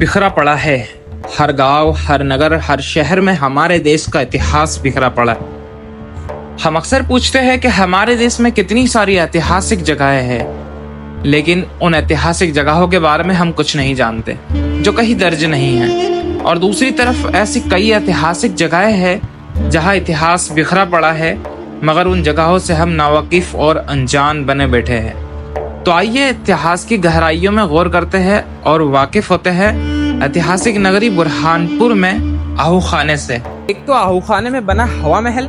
बिखरा पड़ा है। हर गांव, हर नगर, हर शहर में हमारे देश का इतिहास बिखरा पड़ा है। हम अक्सर पूछते हैं कि हमारे देश में कितनी सारी ऐतिहासिक जगहें हैं, लेकिन उन ऐतिहासिक जगहों के बारे में हम कुछ नहीं जानते, जो कहीं दर्ज नहीं है। और दूसरी तरफ ऐसी कई ऐतिहासिक जगहें हैं जहां इतिहास बिखरा पड़ा है, मगर उन जगहों से हम नावाकिफ और अनजान बने बैठे हैं। तो आइए इतिहास की गहराइयों में गौर करते हैं और वाकिफ होते हैं ऐतिहासिक नगरी बुरहानपुर में आहू खाने से। एक तो आहू खाने में बना हवा महल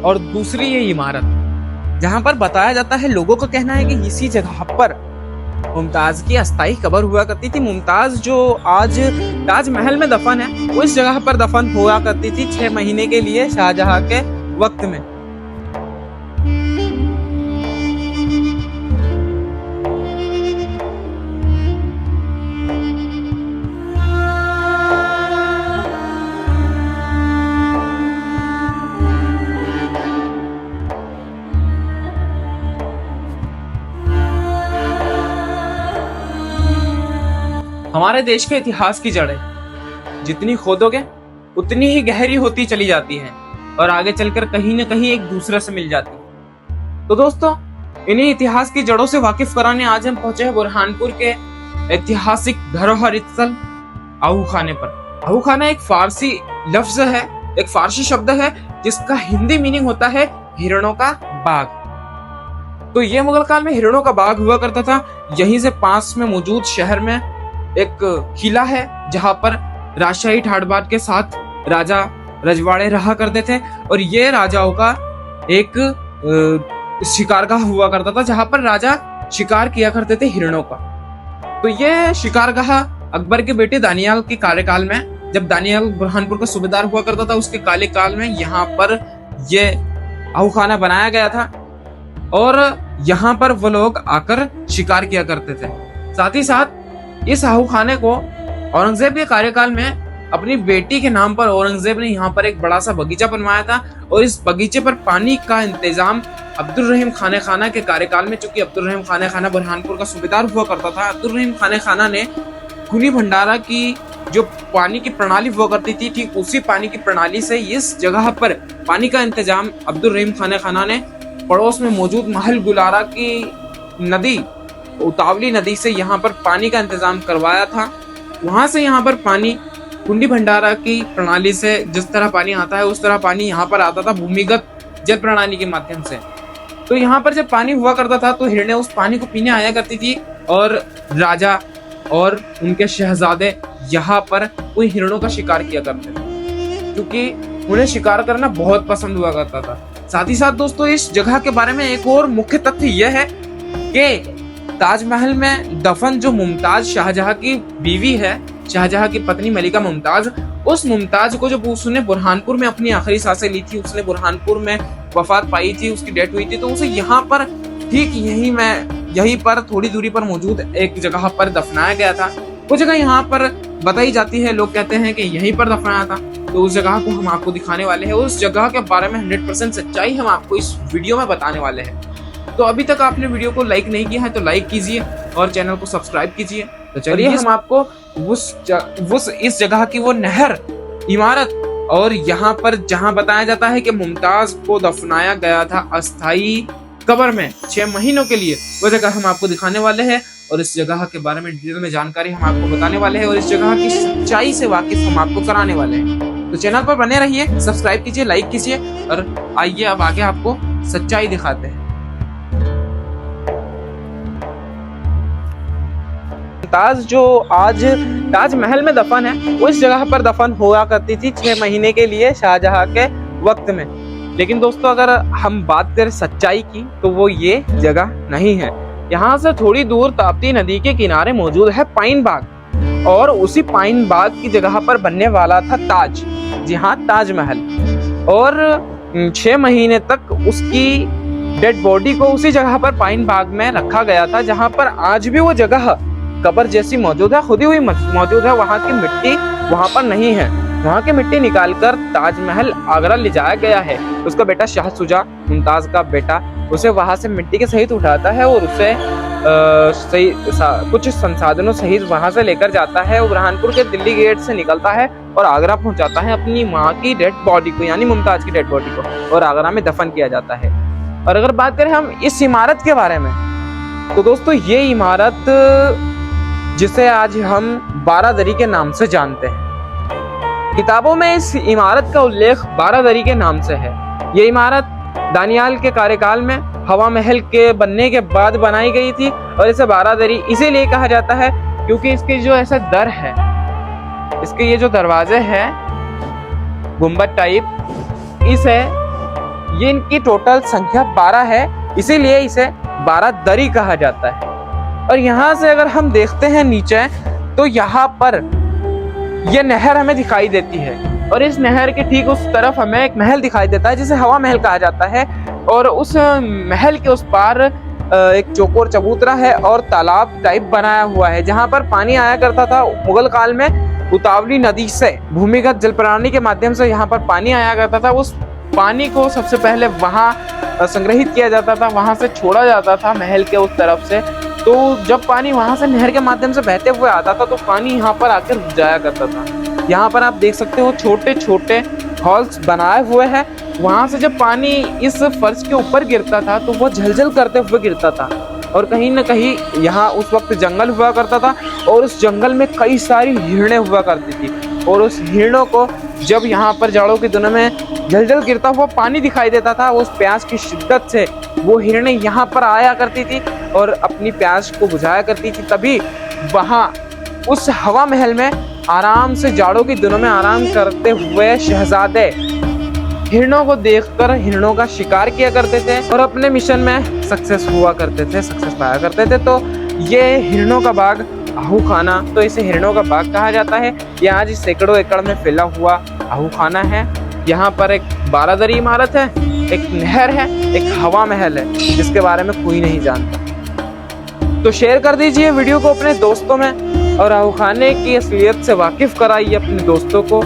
और दूसरी ये इमारत जहां पर बताया जाता है, लोगों का कहना है कि इसी जगह पर मुमताज की अस्थायी कब्र हुआ करती थी। मुमताज जो आज ताजमहल में दफन है, वो इस जगह पर दफन हुआ करती थी 6 महीने के लिए शाहजहां के वक्त में। हमारे देश के इतिहास की जड़ें जितनी खोदोगे उतनी ही गहरी होती चली जाती हैं और आगे चलकर कहीं न कहीं एक दूसरे से मिल जाती है। तो दोस्तों, इन्हीं इतिहास की जड़ों से वाकिफ कराने आज हम पहुंचे हैं बुरहानपुर के ऐतिहासिक धरोहर स्थल आहू खाने पर। आहू खाना एक फारसी लफ्ज है, एक फारसी शब्द है जिसका हिंदी मीनिंग होता है हिरणों का बाग। तो ये मुगल काल में हिरणों का बाग हुआ करता था। यहीं से पास में मौजूद शहर में एक किला है जहां पर राजशाही ठाट-बाट के साथ राजा रजवाड़े रहा करते थे, और ये राजाओं का एक शिकारगाह हुआ करता था जहां पर राजा शिकार किया करते थे हिरणों का। तो ये शिकारगाह अकबर के बेटे दानियाल के कार्यकाल में, जब दानियाल बुरहानपुर का सूबेदार हुआ करता था, उसके कार्यकाल में यहाँ पर ये आहू खाना बनाया गया था और यहाँ पर वो लोग आकर शिकार किया करते थे। साथ ही साथ इस आहू खाने को औरंगजेब के कार्यकाल में अपनी बेटी के नाम पर औरंगजेब ने यहाँ पर एक बड़ा सा बगीचा बनवाया था, और इस बगीचे पर पानी का इंतजाम अब्दुल रहीम खाने खाना के कार्यकाल में, चूंकि अब्दुल रहीम खाने खाना बुरहानपुर का सूबेदार हुआ करता था, अब्दुल रहीम खाने खाना ने खूनी भंडारा की जो पानी की प्रणाली हुआ करती थी, ठीक उसी पानी की प्रणाली से इस जगह पर पानी का इंतजाम अब्दुल रहीम खाने खाना ने पड़ोस में मौजूद महल गुलारा की नदी, उतावली नदी से यहाँ पर पानी का इंतजाम करवाया था। वहां से यहाँ पर पानी कुंडी भंडारा की प्रणाली से जिस तरह पानी आता है उस तरह पानी यहाँ पर आता था भूमिगत जल प्रणाली के माध्यम से। तो यहाँ पर जब पानी हुआ करता था तो हिरणें उस पानी को पीने आया करती थी, और राजा और उनके शहजादे यहाँ पर उन हिरणों का शिकार किया करते थे, क्योंकि उन्हें शिकार करना बहुत पसंद हुआ करता था। साथ ही साथ दोस्तों, इस जगह के बारे में एक और मुख्य तथ्य यह है कि ताजमहल में दफन जो मुमताज शाहजहां की बीवी है, शाहजहां की पत्नी मलिका मुमताज, उस मुमताज को जब उसने बुरहानपुर में अपनी आखिरी सांसें ली थी, उसने बुरहानपुर में वफात पाई थी, उसकी डेथ हुई थी, तो उसे यहाँ पर ठीक यहीं पर थोड़ी दूरी पर मौजूद एक जगह पर दफनाया गया था। वो जगह यहाँ पर बताई जाती है, लोग कहते हैं कि यहीं पर दफनाया था। तो उस जगह को हम आपको दिखाने वाले हैं, उस जगह के बारे में 100% सच्चाई हम आपको इस वीडियो में बताने वाले हैं। तो अभी तक आपने वीडियो को लाइक नहीं किया है तो लाइक कीजिए और चैनल को सब्सक्राइब कीजिए। तो चलिए हम आपको इस जगह की वो नहर, इमारत और यहाँ पर जहाँ बताया जाता है कि मुमताज को दफनाया गया था अस्थाई कब्र में 6 महीनों के लिए, वो जगह हम आपको दिखाने वाले हैं और इस जगह के बारे में डिटेल में जानकारी हम आपको बताने वाले हैं और इस जगह की सच्चाई से वाकिफ हम आपको कराने वाले हैं। तो चैनल पर बने रहिए, सब्सक्राइब कीजिए, लाइक कीजिए और आइए अब आगे आपको सच्चाई दिखाते हैं। मुमताज जो आज ताजमहल में दफन है, वो इस जगह पर दफन हुआ करती थी 6 महीने के लिए शाहजहां के वक्त में। लेकिन दोस्तों, अगर हम बात करें सच्चाई की तो वो ये जगह नहीं है। यहाँ से थोड़ी दूर ताप्ती नदी के किनारे मौजूद है पाइन बाग, और उसी पाइन बाग की जगह पर बनने वाला था ताज, जी हाँ, ताजमहल। और 6 महीने तक उसकी डेड बॉडी को उसी जगह पर पाइन बाग में रखा गया था, जहाँ पर आज भी वो जगह कब्र जैसी मौजूद है, खुदी हुई मौजूद है। वहाँ की मिट्टी वहाँ पर नहीं है। वहाँ की मिट्टी निकालकर ताजमहल आगरा ले जाया गया है। उसका बेटा शाह शुजा, मुमताज का बेटा, उसे वहां से मिट्टी के सहित उठाता है और उसे कुछ संसाधनों सहित वहां से लेकर जाता है। बुरहानपुर के दिल्ली गेट से निकलता है और आगरा पहुंचाता है अपनी माँ की डेड बॉडी को, यानी मुमताज की डेड बॉडी को, और आगरा में दफन किया जाता है। और अगर बात करें हम इस इमारत के बारे में, तो दोस्तों ये इमारत जिसे आज हम बारादरी के नाम से जानते हैं, किताबों में इस इमारत का उल्लेख बारादरी के नाम से है। ये इमारत दानियाल के कार्यकाल में हवा महल के बनने के बाद बनाई गई थी और इसे बारादरी इसीलिए कहा जाता है क्योंकि इसके जो ऐसे दर है, इसके ये जो दरवाजे हैं गुंबद टाइप, ये इनकी टोटल संख्या 12 है, इसीलिए इसे बारादरी कहा जाता है। और यहाँ से अगर हम देखते हैं नीचे, तो यहाँ पर ये नहर हमें दिखाई देती है और इस नहर के ठीक उस तरफ हमें एक महल दिखाई देता है जिसे हवा महल कहा जाता है। और उस महल के उस पार एक चौकोर चबूतरा है और तालाब टाइप बनाया हुआ है जहाँ पर पानी आया करता था। मुगल काल में उतावली नदी से भूमिगत जल प्रणाली के माध्यम से यहाँ पर पानी आया करता था। उस पानी को सबसे पहले वहाँ संग्रहित किया जाता था, वहाँ से छोड़ा जाता था महल के उस तरफ से। तो जब पानी वहाँ से नहर के माध्यम से बहते हुए आता था तो पानी यहाँ पर आकर रुक जाया करता था। यहाँ पर आप देख सकते हो छोटे छोटे हॉल्स बनाए हुए हैं। वहाँ से जब पानी इस फर्श के ऊपर गिरता था तो वो झलझल करते हुए गिरता था। और कहीं न कहीं यहाँ उस वक्त जंगल हुआ करता था और उस जंगल में कई सारी हिरणे हुआ करती थी। और उस हिरणों को जब यहाँ पर जाड़ों के दिनों में झलझल गिरता हुआ पानी दिखाई देता था, उस प्यास की शिद्दत से वो हिरणे यहाँ पर आया करती थी और अपनी प्यास को बुझाया करती थी। तभी वहाँ उस हवा महल में आराम से जाड़ों के दिनों में आराम करते हुए शहजादे हिरणों को देखकर हिरणों का शिकार किया करते थे और अपने मिशन में सक्सेस पाया करते थे। तो ये हिरणों का बाग आहू खाना, तो इसे हिरणों का बाग कहा जाता है। ये आज सैकड़ों एकड़ में फैला हुआ आहू खाना है। यहाँ पर एक बारादरी इमारत है, एक नहर है, एक हवा महल है जिसके बारे में कोई नहीं जानता। तो शेयर कर दीजिए वीडियो को अपने दोस्तों में और आहू खाने की असलियत से वाकिफ कराइए अपने दोस्तों को।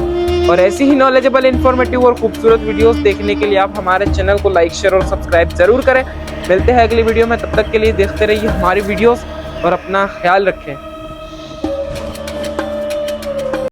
और ऐसी ही नॉलेजेबल, इन्फॉर्मेटिव और खूबसूरत वीडियोस देखने के लिए आप हमारे चैनल को लाइक, शेयर और सब्सक्राइब जरूर करें। मिलते हैं अगली वीडियो में, तब तक के लिए देखते रहिए हमारी वीडियोस और अपना ख्याल रखें।